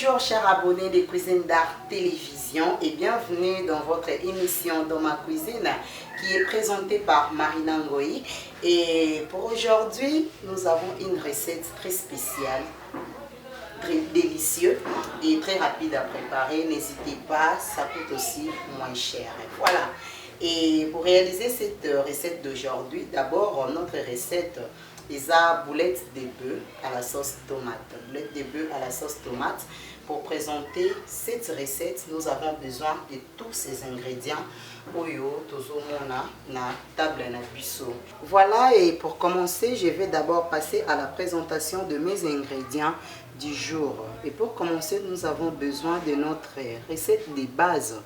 Bonjour chers abonnés de Cuisine d'Art Télévision et bienvenue dans votre émission Dans ma cuisine qui est présentée par Marina Ngoyi. Et pour aujourd'hui, nous avons une recette très spéciale, très délicieuse et très rapide à préparer. N'hésitez pas, ça coûte aussi moins cher. Voilà. Et pour réaliser cette recette d'aujourd'hui, d'abord notre recette les boulettes de bœuf à la sauce tomate. Boulettes de bœuf à la sauce tomate. Pour présenter cette recette, nous avons besoin de tous ces ingrédients. Oyo, tozomona, na table na biso. Voilà, et pour commencer, je vais d'abord passer à la présentation de mes ingrédients du jour. Et pour commencer, nous avons besoin de notre recette de base.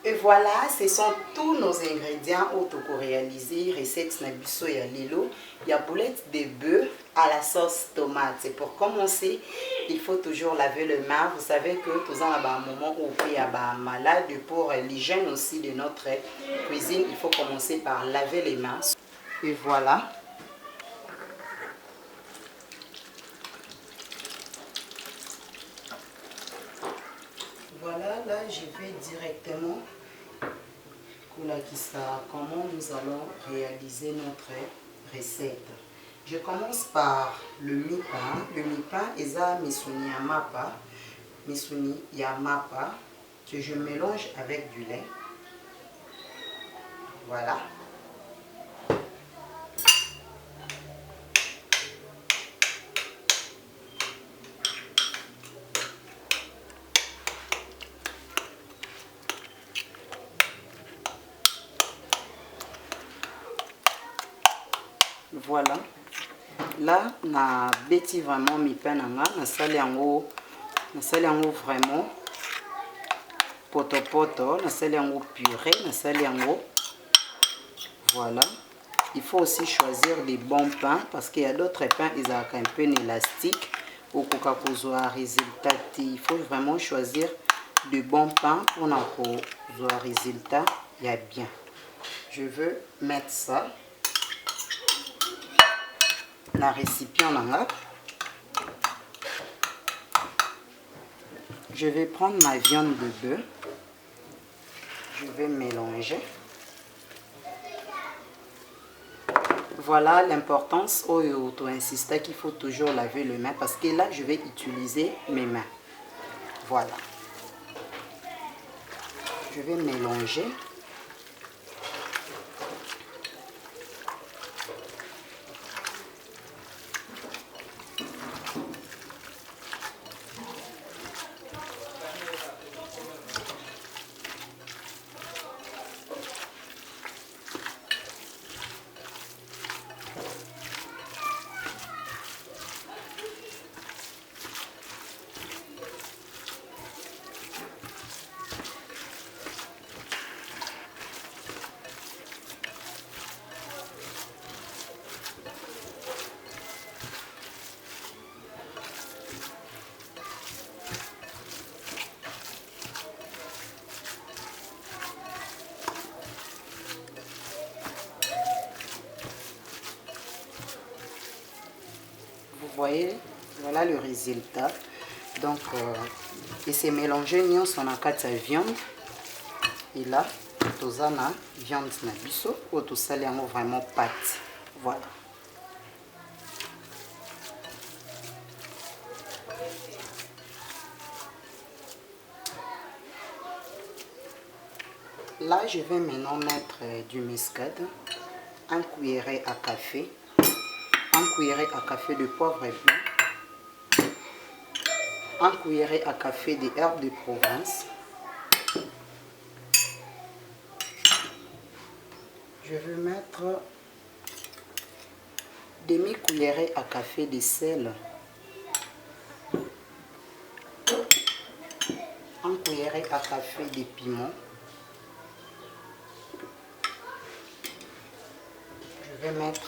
Et voilà, ce sont tous nos ingrédients pour réaliser recette nabiso ya lilo. Il y a boulettes de bœuf à la sauce tomate. Et pour commencer, il faut toujours laver les mains. Vous savez que tous en un moment où il y a malade, pour l'hygiène aussi de notre cuisine, il faut commencer par laver les mains. Et voilà. Voilà, là je vais directement comment nous allons réaliser notre recette. Je commence par le mi-pain. Le mi-pain est à misuni yamapa. Misuni yamapa que je mélange avec du lait. Voilà. Voilà. Là, na bêti vraiment mi pain nanga, na sali yango vraiment poto, na sali yango purée, na sali yango. Voilà. Il faut aussi choisir des bons pains parce qu'il y a d'autres pains, ils ont un peu élastique au coca-cola résultat. Il faut vraiment choisir de bons pains pour avoir résultat. Il y a bien. Je veux mettre ça dans le récipient. Je vais prendre ma viande de bœuf. Je vais mélanger. Voilà l'importance où insister qu'il faut toujours laver les mains parce que là je vais utiliser mes mains. Voilà. Je vais mélanger. voyez, voilà le résultat. Donc et c'est mélangé nyonso na kati ya viande. Et là toza na viande na biso oyo tosali yango vraiment pâte. Voilà. Là, je vais maintenant mettre du muscade, un cuillerée à café, un cuillerée à café de poivre blanc, un cuillerée à café de herbes de Provence. Je vais mettre demi-cuillerée à café de sel, un cuillerée à café de piment. Je vais mettre,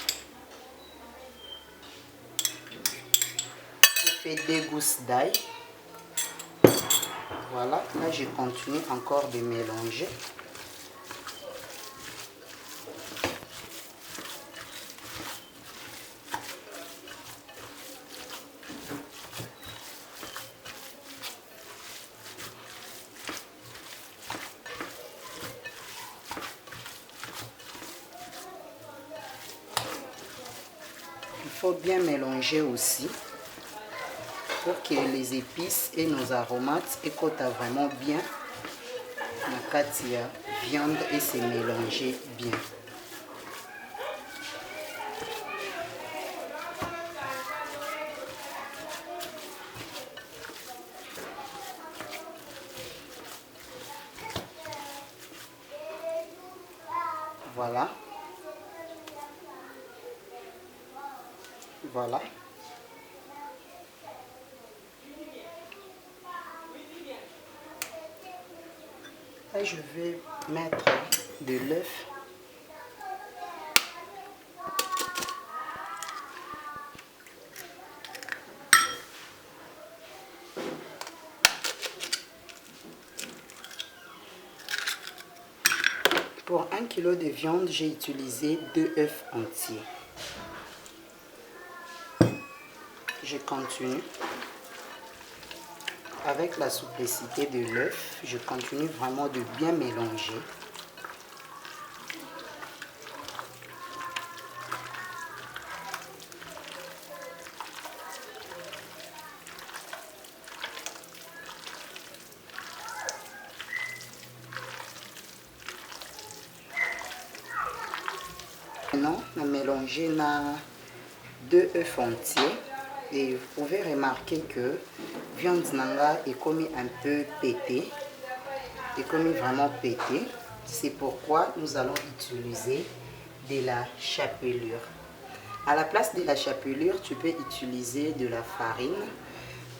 je fais 2 gousses d'ail. Voilà, là je continue encore de mélanger. Il faut bien mélanger aussi pour que les épices et nos aromates écoutent vraiment bien la katia viande et se mélanger bien. Voilà. Voilà. Et je vais mettre de l'œuf. Pour 1 kg de viande, j'ai utilisé 2 œufs entiers. Je continue. Avec la souplicité de l'œuf, je continue vraiment de bien mélanger. Maintenant, on mélange 2 œufs entiers. Et vous pouvez remarquer que viande nanga est comme un peu pété, est comme vraiment pété. C'est pourquoi nous allons utiliser de la chapelure. À la place de la chapelure, tu peux utiliser de la farine.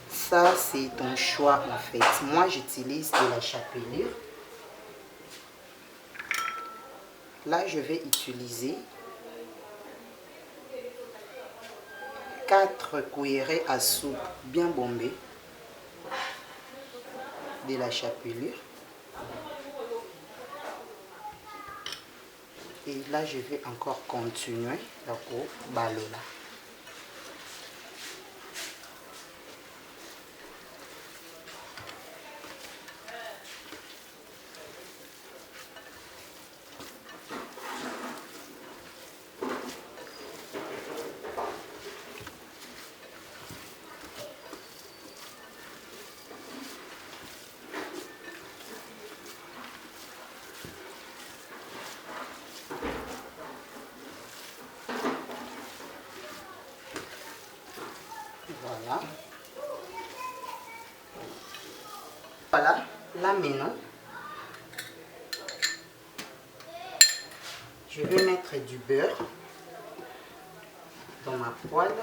Ça, c'est ton choix en fait. Moi, j'utilise de la chapelure. Là, je vais utiliser 4 cuillerées à soupe bien bombées de la chapelure. Et là, je vais encore continuer au balola. Voilà. Voilà, là maintenant, je vais mettre du beurre dans ma poêle.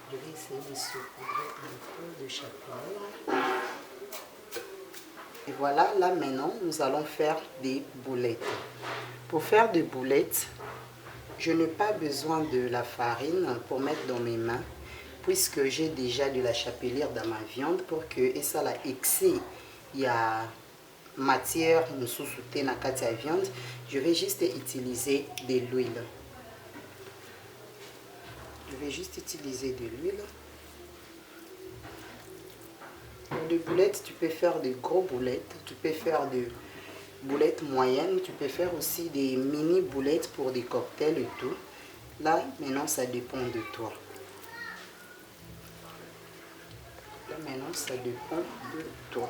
Je vais essayer de saupoudrer un peu de chapelure. Et voilà, là maintenant, nous allons faire des boulettes. Pour faire des boulettes, Je n'ai pas besoin de la farine pour mettre dans mes mains, puisque j'ai déjà de la chapelure dans ma viande pour que et ça la excès. Il y a matière nous sous-souter dans la viande. Je vais juste utiliser de l'huile. Je vais juste utiliser de l'huile. Pour des boulettes, tu peux faire des gros boulettes, tu peux faire des boulettes moyennes, tu peux faire aussi des mini boulettes pour des cocktails et tout. Là, maintenant, ça dépend de toi. Là, maintenant, ça dépend de toi.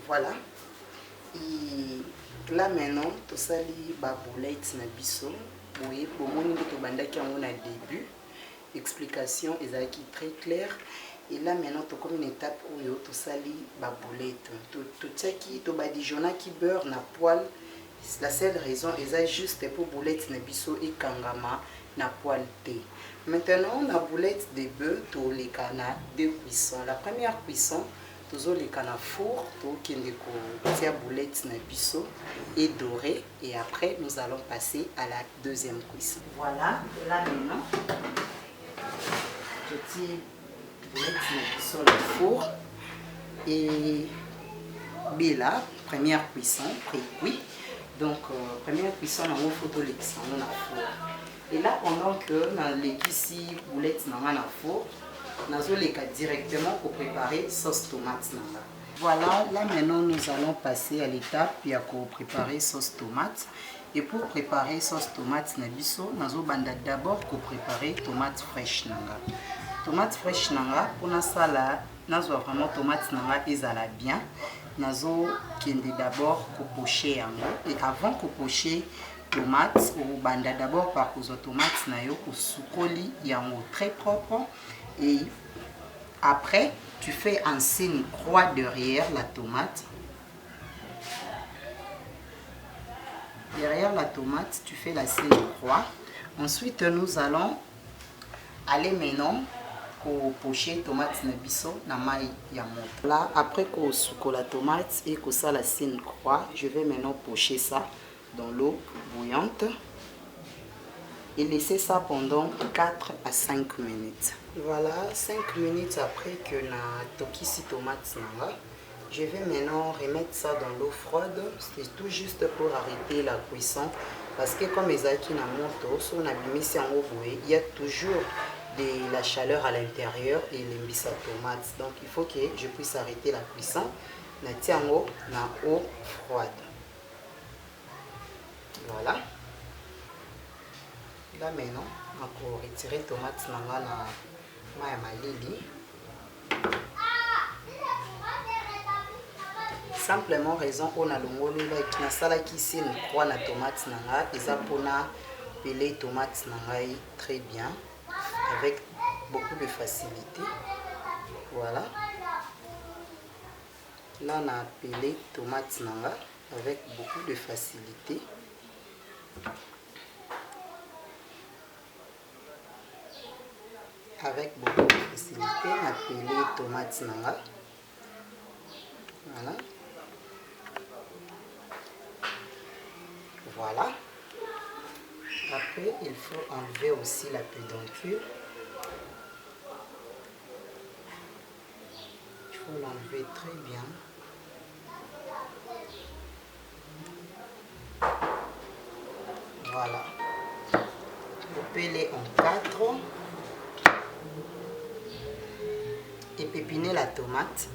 Voilà. Et là maintenant, tout ça li ba boulette na biso. Oui, pour moi nous to bandaki en a début. Explication ezaki très claire. Et là maintenant, tu comme une étape où tout ça li ba boulette. Tout ça qui to ba dijona qui beurre na poêle. La seule raison est juste pour boulette na biso et kangama na poêle thé. Maintenant, la boulette de bœuf, tout les canards, deux cuissons. La première cuisson, tous les canards four, tout qui est la boulette na biso et doré. Et après, nous allons passer à la deuxième cuisson. Voilà, là maintenant, petit boulette na biso le four et là, première cuisson, pré-cuit. Donc, première cuisson, on a photo l'excellent dans la four. Et là, pendant que dans l'épicerie boulette dans la four, nous allons directement pour préparer sauce tomate. Voilà, là maintenant nous allons passer à l'étape pour préparer sauce tomate. Et pour préparer sauce tomate, nous allons d'abord préparer tomate fraîche. Tomate fraîche, pour nous allons vraiment tomate ezala bien. Nous allons d'abord pocher. Et avant de pocher tomate, ou banda d'abord par les tomates na yo soukoli yango très propre et après tu fais un signe croix derrière la tomate. Derrière la tomate, tu fais la signe croix. Ensuite, nous allons aller maintenant pour pocher tomate na biso na mai ya moto. Là, après qu'on souko la tomate et que ça la signe croix, je vais maintenant pocher ça dans l'eau bouillante et laisser ça pendant 4 à 5 minutes. Voilà, 5 minutes après que na tokisi tomate nanga, Je vais maintenant remettre ça dans l'eau froide. C'est tout juste pour arrêter la cuisson. Parce que comme les acquis na moto, si on a mis ça en eau, il y a toujours de la chaleur à l'intérieur et les tomates. Donc il faut que je puisse arrêter la cuisson. Na tiango na eau froide. Voilà. Là maintenant, on va retirer les tomates dans la malili. Simplement raison on a longolo na sala qui ici une croix na tomate nanga et ça pour na peler tomates nanga très bien avec beaucoup de facilité. Voilà. Là on a pelé tomates nanga avec beaucoup de facilité. Avec beaucoup de facilité, on a pelé tomates nanga. Voilà. Voilà. Après, il faut enlever aussi la pédoncule. Il faut l'enlever très bien. Voilà. Vous pelez en 4 et pépiner la tomate.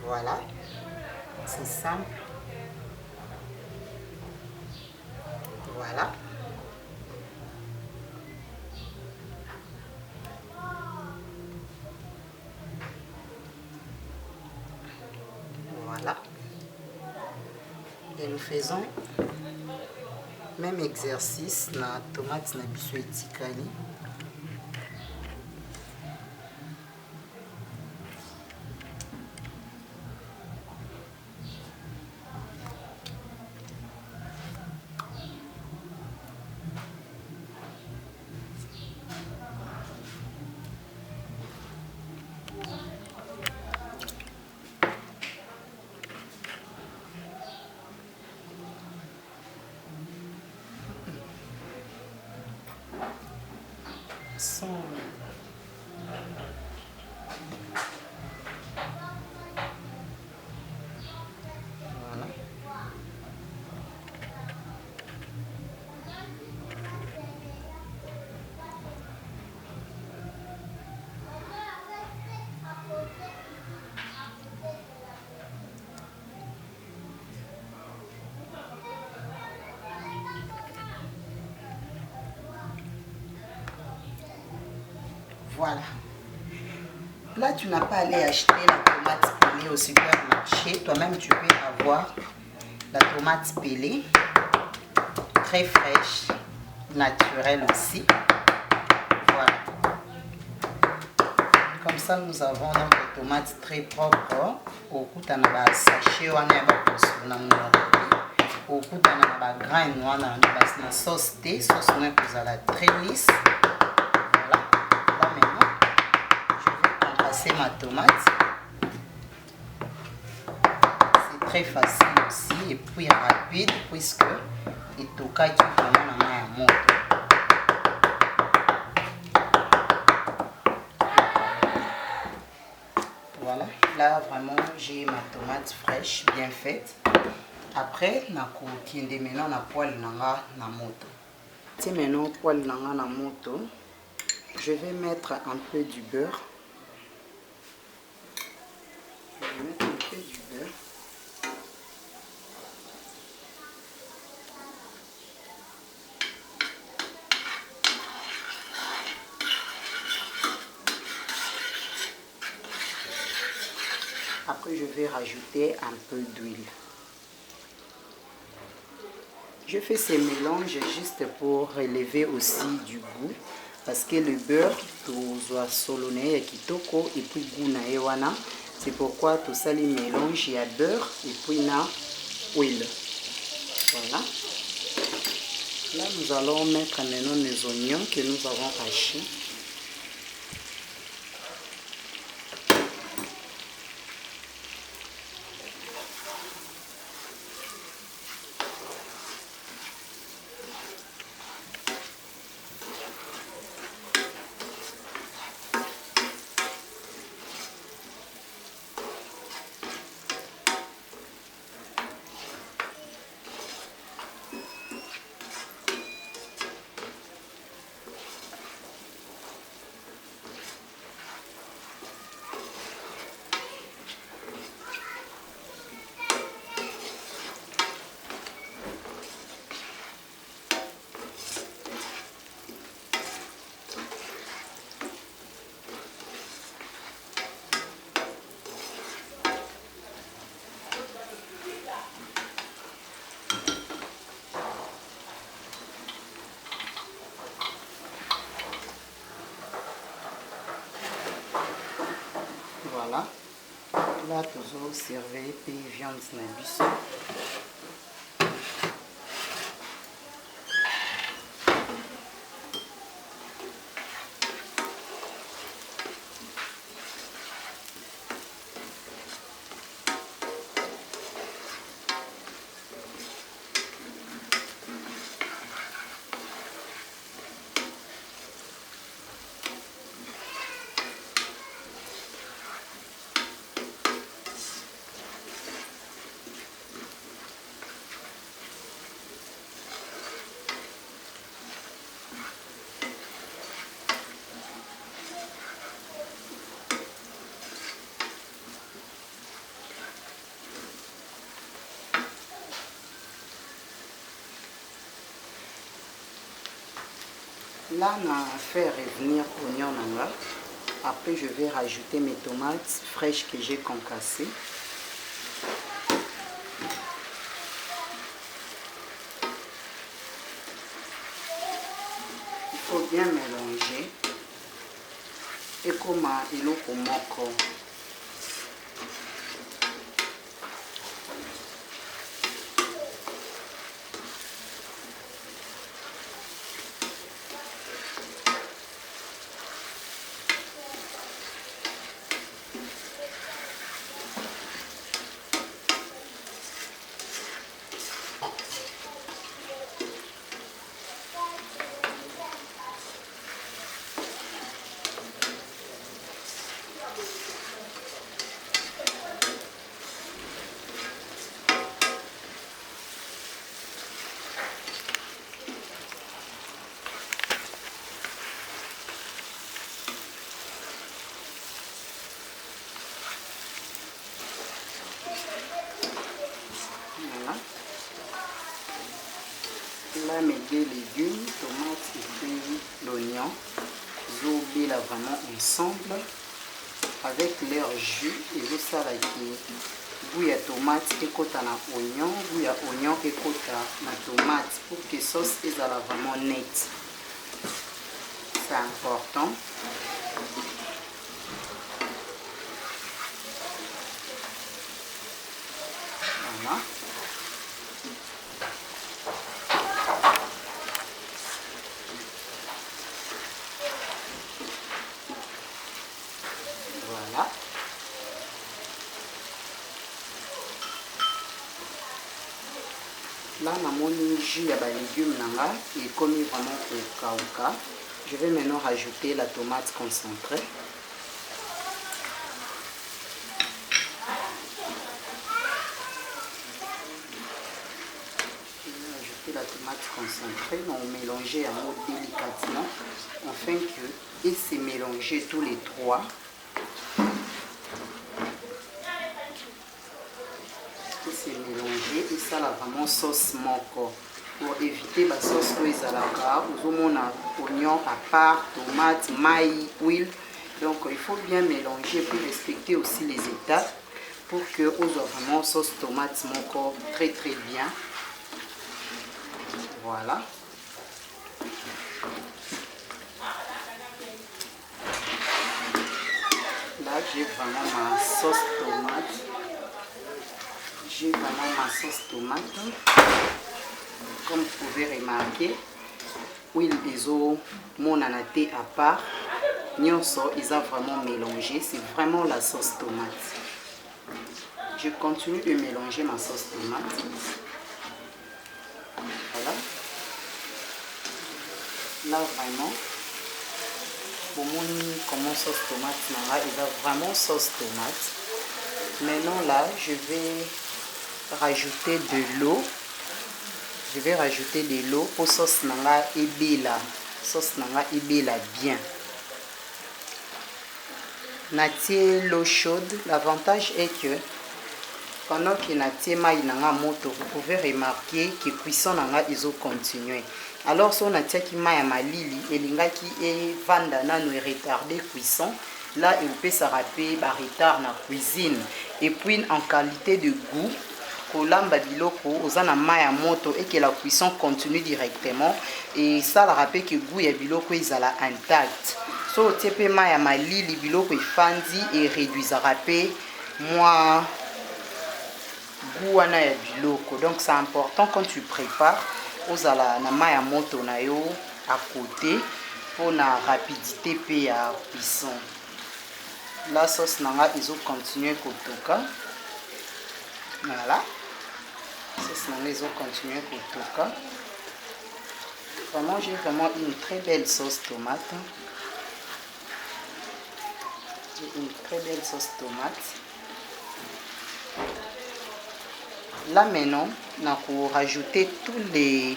Voilà. C'est simple. Voilà. Voilà. Et nous faisons même exercice na tomate na biso etikali. Voilà. Voilà. Là, tu n'as pas à aller acheter la tomate pelée au supermarché. Toi-même, tu peux avoir la tomate pelée, très fraîche, naturelle aussi. Voilà. Comme ça, nous avons notre tomate très propre. Au coup, tu as un sachet, au coup, tu as un grain, une sauce thé, sauce très lisse. C'est ma tomate. C'est très facile aussi et puis rapide puisque il toca qui vraiment la main à moto. Voilà, là vraiment j'ai ma tomate fraîche bien faite. Après, maintenant na poêle nanga na moto. C'est maintenant poêle nanga na moto. Je vais mettre un peu du beurre. Je vais mettre un peu du beurre. Après, je vais rajouter un peu d'huile. Je fais ces mélanges juste pour relever aussi du goût. Parce que le beurre, tout soit solonné et kitoko et puis goût na ewana. C'est pourquoi tout ça les mélange, il y a beurre et puis na huile. Voilà. Là, nous allons mettre maintenant les oignons que nous avons hachés. Voilà. Là, toujours servir puis viande na biso. Là, on a fait revenir oignon nanga. Après, je vais rajouter mes tomates fraîches que j'ai concassées. Il faut bien mélanger. Et comme il est au moko. Là, mes deux légumes, tomates et puis l'oignon, je là vraiment ensemble avec leur jus et je ça là qui goût ya tomate et kota na oignon, goût ya oignon et kota na tomate pour que sauce est vraiment nette. C'est important. Voilà. Voilà. Là, mon jus à légumes est commis vraiment au kauka. Je vais maintenant rajouter la tomate concentrée. La tomate concentrée, on mélanger à mot délicatement afin que et se mélanger tous les trois. Et se mélanger et ça là vraiment sauce moko pour éviter la sauce aux alaka aux oignon à part, tomate, maïs, huile. Donc il faut bien mélanger pour respecter aussi les étapes pour que aux vraiment sauce tomate moko très bien. Voilà. Là, j'ai vraiment ma sauce tomate. J'ai vraiment ma sauce tomate. Comme vous pouvez remarquer, huile des eaux, mon anaté à part. Nyonso, ils ont vraiment mélangé. C'est vraiment la sauce tomate. Je continue de mélanger ma sauce tomate. Voilà. Là vraiment, pour mon comment sauce tomate, il a vraiment sauce tomate. Maintenant là, je vais rajouter de l'eau. Je vais rajouter de l'eau pour sauce nanga et bela. Sauce nanga et bela bien. Natie l'eau chaude. L'avantage est que pendant que natie maï nanga moto, vous pouvez remarquer que cuisson nanga ils ont continué. Alors si on a qui maï malili et linga qui est vandana nous retardé cuisson, là il peut se rappeler retard dans la cuisine. Et puis en qualité de goût, kolamba biloko oza na mai ya moto et que la cuisson continue directement et ça la rappelle que goût ya biloko ezala intact. So otie pe mai ya malili biloko efandi et réduisera pe moi goût wana ya biloko. Donc c'est important quand tu prépares ozala na mai ya moto na yo à côté pour la rapidité pe ya cuisson. La sauce nanga izo continuer kotoka. Voilà. Sauce nanga izo continuer kotoka. Vraiment j'ai vraiment une très belle sauce tomate. J'ai une très belle sauce tomate. Là maintenant, on va rajouter tous les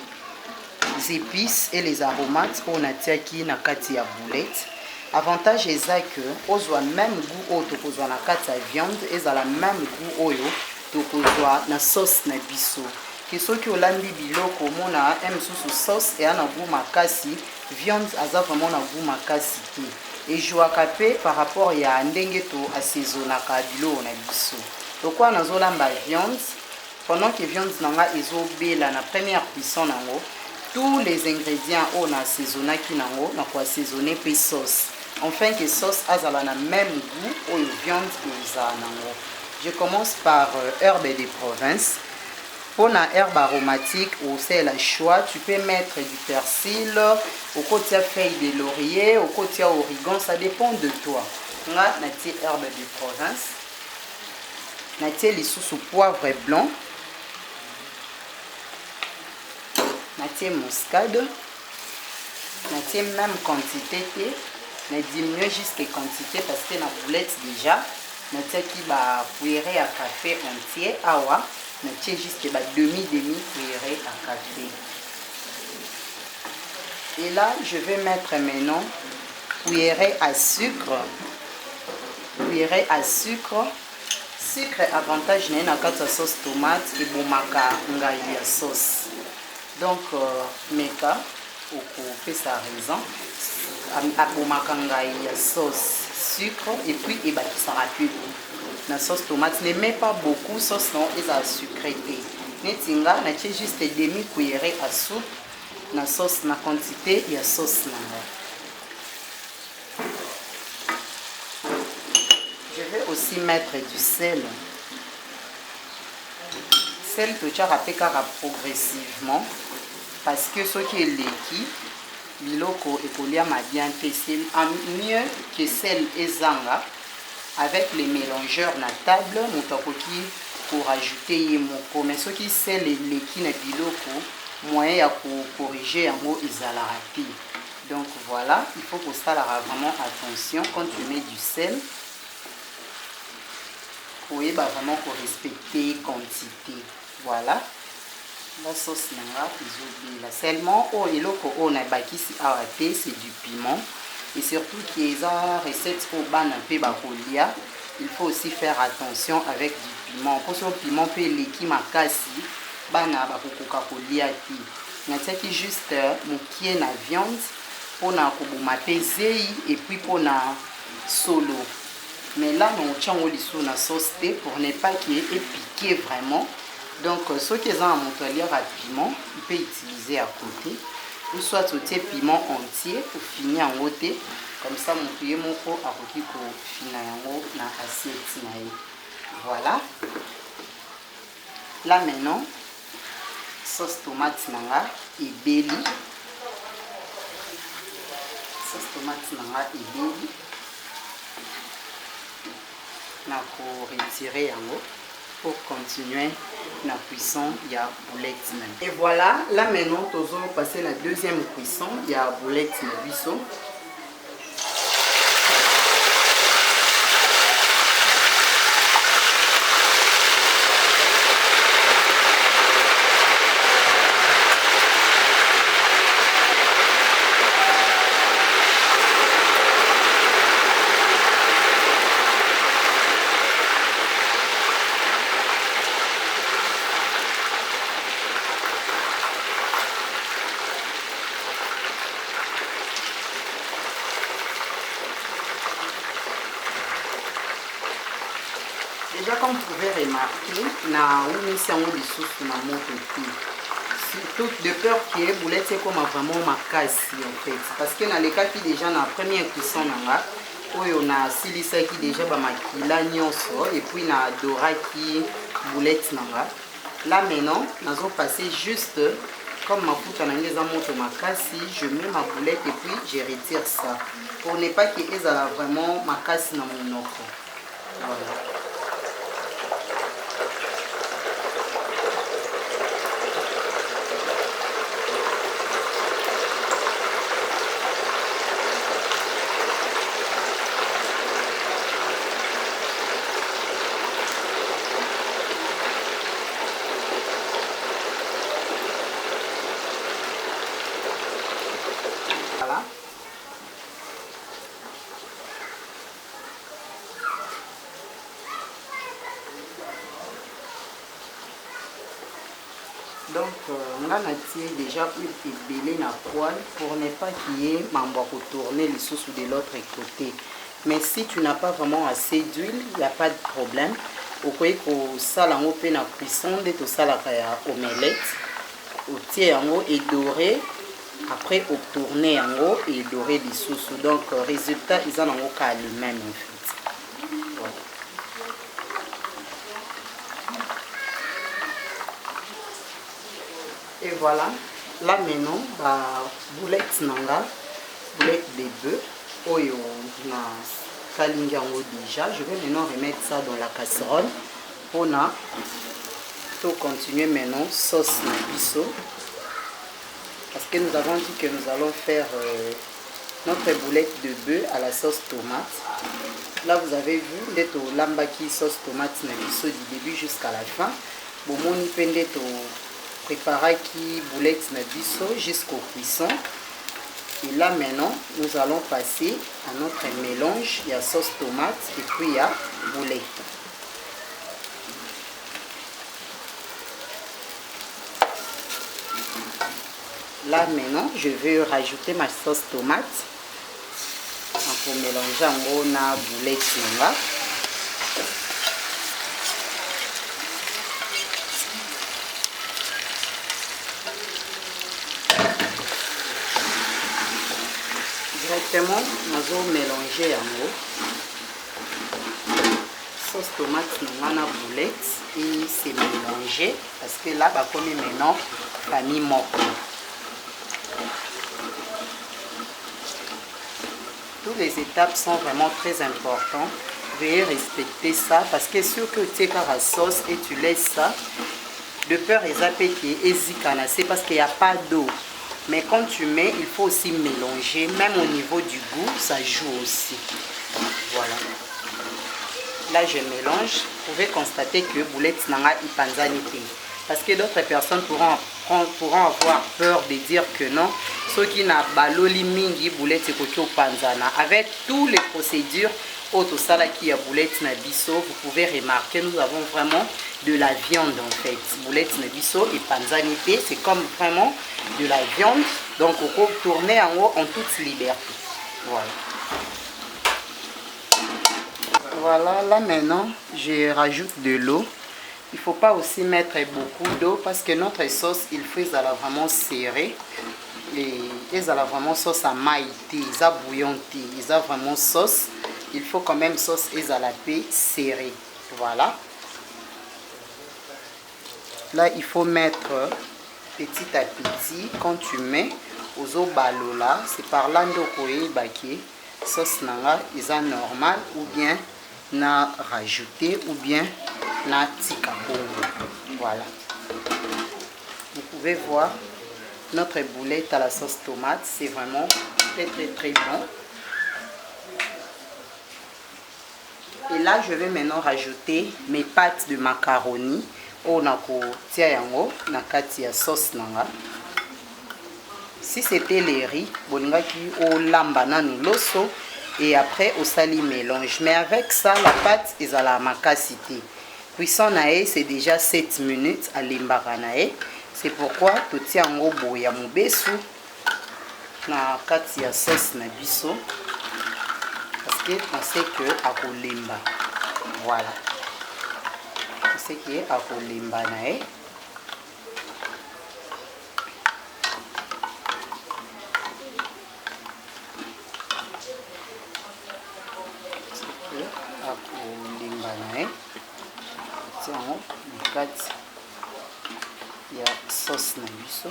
épices et les aromates pour natia qui na kati ya boulette. Avantage est que ozwa même goût auto kozwa na kati ya viande et ça la même goût oyo to kozwa na sauce na biso. Que soki olambi biloko mona aime sous sauce et ana goût makasi, viande aza vraiment na goût makasi te. Et jouaka pe par rapport ya ndenge to assaisonnaka biloko na biso. Pourquoi nazolamba viande pendant que viande nanga ezobela na première cuisson nango, tous les ingrédients on a assaisonné qui nango na ko assaisonner pe sauce. Enfin que sauce azala na même goût oyo viande eza nango. Je commence par herbe de province. Pour la herbe aromatique ou c'est le choix, tu peux mettre du persil, au côté feuille de laurier, au côté origan, ça dépend de toi. On a nati herbe de province. Nati les sous poivre blanc. Nati muscade. Nati même quantité. Mais diminuer juste les quantités parce que la boulette déjà. Nati qui va cuire à café entier. Awa. Nati juste demi cuillerée à café. Et là, je vais mettre maintenant cuillerée à sucre. Cuillerée à sucre. Sucre avantage n'est na kata sauce tomate et bomaka ngai ya sauce. Donc meka oko fait sa raison a bomaka ngai ya sauce sucre et puis et ça rapide. La sauce tomate ne met pas beaucoup sauce non et ça sucré. Netinga na juste demi cuillerée à soupe na sauce na quantité ya sauce nanga. Je vais aussi mettre du sel. Sel que tu as rappelé progressivement parce que ce qui est liquide, biloko et kolia ma bien c'est mieux que sel et zanga avec les mélangeurs na table mutakoki pour ajouter yemoko mais ce qui sel et liquide na biloko moyen à corriger en haut ezala rapide. Donc voilà, il faut que ça la vraiment attention quand tu mets du sel. Oui, bah vraiment pour respecter quantité. Voilà. La sauce nanga là seulement oh eloko on a bakisi awate c'est du piment et surtout qui est en recette au bana pe bakolia, il faut aussi faire attention avec du piment. Pour ce piment pe leki makasi bana bakokoka kolia ti. Natiaki juste mokie na viande pour na koboma pe zei et puis pour na solo. Mais là, nous avons la sauce pour ne pas qu'il y ait piqué vraiment. Donc, ceux qui ont un montelier à piment, ils peuvent utiliser à côté. Ou soit au piment entier pour finir en côté. Comme ça, mon pied mon pot à côté pour finir en haut dans l'assiette. Voilà. Là maintenant, sauce tomate nanga et belly. Sauce tomate nanga et belly. Pour retirer en haut pour continuer la cuisson il y a boulette même. Et voilà, là maintenant nous allons passer la deuxième cuisson il y a boulette de buisson. Déjà, comme vous pouvez remarquer, na une sango de sauce na moto surtout de peur que les boulettes c'est comme vraiment ma casse en fait. Parce que dans les cas qui déjà na première cuisson nanga, où on a silisa qui déjà ba makila nyonso et puis na dora qui boulette nanga. Là maintenant, nous allons passer juste comme ma foute en anglais en moto ma casse, je mets ma boulette et puis je retire ça pour ne pas qu'il y ait vraiment ma casse dans mon offre. Voilà. Voilà. Donc, on a déjà plus belé la poêle pour ne pas qu'il y ait mambo retourner les sauces de l'autre côté. Mais si tu n'as pas vraiment assez d'huile, il n'y a pas de problème. Au cas où ça la pe na cuisson de tout ça la omelette, au tiers en haut et doré. Après, au tourner en haut et dorer les sauces. Donc, résultat, ils en ont qu'à le même en fait. Voilà. Et voilà, là maintenant, boulette nanga, boulette de bœuf, oyo na kalingi yango déjà. Je vais maintenant remettre ça dans la casserole pour continuer maintenant sauce na biso. Parce que nous avons dit que nous allons faire notre boulette de bœuf à la sauce tomate. Là, vous avez vu, d'être au lambaki sauce tomate na biso du début jusqu'à la fin. Bon, mon ipende to préparer qui boulette na biso jusqu'au cuisson. Et là maintenant, nous allons passer à notre mélange. Il y a sauce tomate et puis il y a boulette. Là maintenant, je vais rajouter ma sauce tomate pour mélanger en gros na boulette nanga. Directement, nous allons mélanger en gros sauce tomate nanga na boulette et c'est mélangé parce que là, bah comme maintenant, famille mort. Toutes les étapes sont vraiment très importantes. Veuillez respecter ça parce que sûr que tu es à sauce et tu laisses ça, de peur et zappé qui est hésicana, c'est parce qu'il n'y a pas d'eau. Mais quand tu mets, il faut aussi mélanger. Même au niveau du goût, ça joue aussi. Voilà. Là, je mélange. Vous pouvez constater que boulette nanga ipanzanité. Parce que d'autres personnes pourront avoir peur de dire que non. Ceux qui n'ont pas baloli mingi boulette au panzana. Avec toutes les procédures auto sala qui a boulette na biso, vous pouvez remarquer nous avons vraiment de la viande en fait. Boulette na biso et panzanité, c'est comme vraiment de la viande. Donc on peut tourner en haut en toute liberté. Voilà. Voilà, là maintenant, je rajoute de l'eau. Il ne faut pas aussi mettre beaucoup d'eau parce que notre sauce, il faut vraiment serrée. Et ils ont vraiment sauce à maïté, ils ont bouillon, ils ont vraiment sauce. Il faut quand même sauce et à la paix serrée. Voilà. Là, il faut mettre petit à petit. Quand tu mets aux eaux balola, c'est par là que sauce nanga, ils ont normal ou bien na rajouté ou bien na tikabongo. Voilà. Vous pouvez voir notre boulette à la sauce tomate, c'est vraiment très bon. Et là, je vais maintenant rajouter mes pâtes de macaroni. On a na kati ya sauce nanga. Si c'était les riz, bolingaki o lamba nanu loso et après au sali mélange. Mais avec ça, la pâte est à la macacité. Cuisson nae, c'est déjà 7 minutes à l'imbaranae. C'est pourquoi tout tient en haut ya mobesu na kati ya sauce na biso parce que on sait que à kolemba. Voilà. ce qui est à Kolimbanae. Tiens, il y a sauce na biso.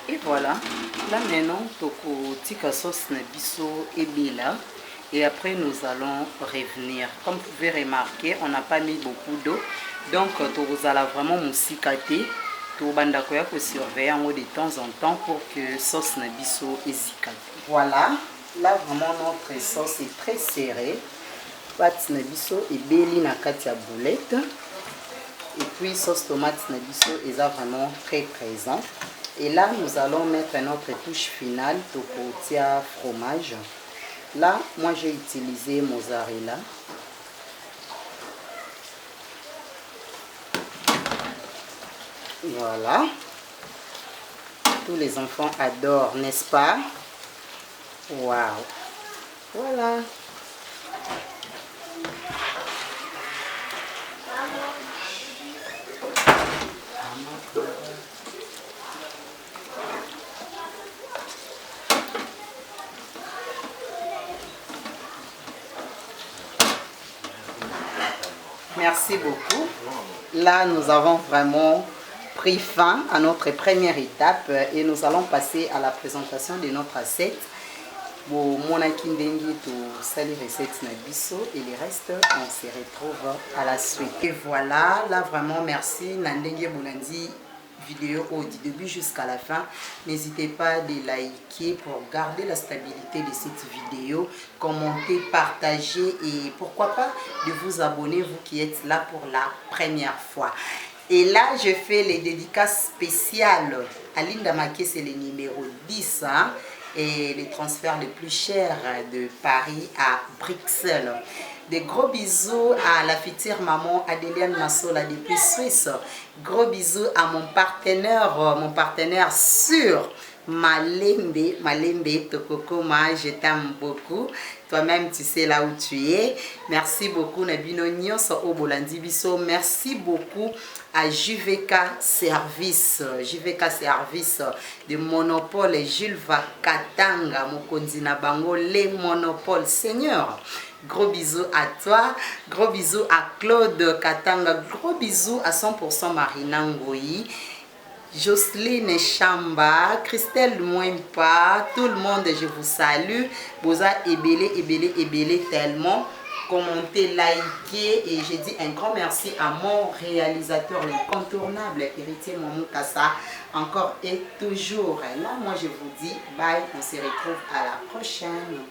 Et voilà, là maintenant, toko tika sauce na biso et bila. Et après nous allons revenir. Comme vous pouvez remarquer, on n'a pas mis beaucoup d'eau. Donc vous allez vraiment moussikater. Tout bandako ya ko surveiller de temps en temps pour que sauce na biso ezikate. Voilà, là vraiment notre sauce est très serrée. Pâte na biso et beli na kati ya boulette. Et puis sauce tomate na biso est vraiment très présent. Et là nous allons mettre notre touche finale tokotia fromage. Là moi j'ai utilisé mozzarella. Voilà. Tous les enfants adorent, n'est-ce pas? Waouh. Voilà. Merci beaucoup. Là, nous avons vraiment pris fin à notre première étape et nous allons passer à la présentation de notre assiette. Bon, mon akindengi to sali recette na biso et les restes on se retrouve à la suite. Et voilà, là vraiment merci Nandenge Boulandi vidéo du début jusqu'à la fin. N'hésitez pas de liker pour garder la stabilité de cette vidéo, commenter, partager et pourquoi pas de vous abonner vous qui êtes là pour la première fois. Et là, je fais les dédicaces spéciales. Aline Damaké, c'est le numéro 10. Hein, et les transferts les plus chers de Paris à Bruxelles. Des gros bisous à la future maman Adéliane Massola depuis Suisse. Gros bisous à mon partenaire sûr. Malembe Tokokoma, je t'aime beaucoup. Toi-même, tu sais là où tu es. Merci beaucoup, Nabino Nyos Obolandi Biso. Merci beaucoup à JVK Service de Monopole Jules Vakatanga, Mokondina Bango, les Monopoles. Seigneur, gros bisous à toi. Gros bisous à Claude Katanga. Gros bisous à 100% Marina Ngoyi. Jocelyne Chamba, Christelle Mouempa, tout le monde, je vous salue. Boza ebele tellement. Commentez, likez et je dis un grand merci à mon réalisateur incontournable, héritier Momou Kassa, encore et toujours. Là, moi je vous dis bye, on se retrouve à la prochaine.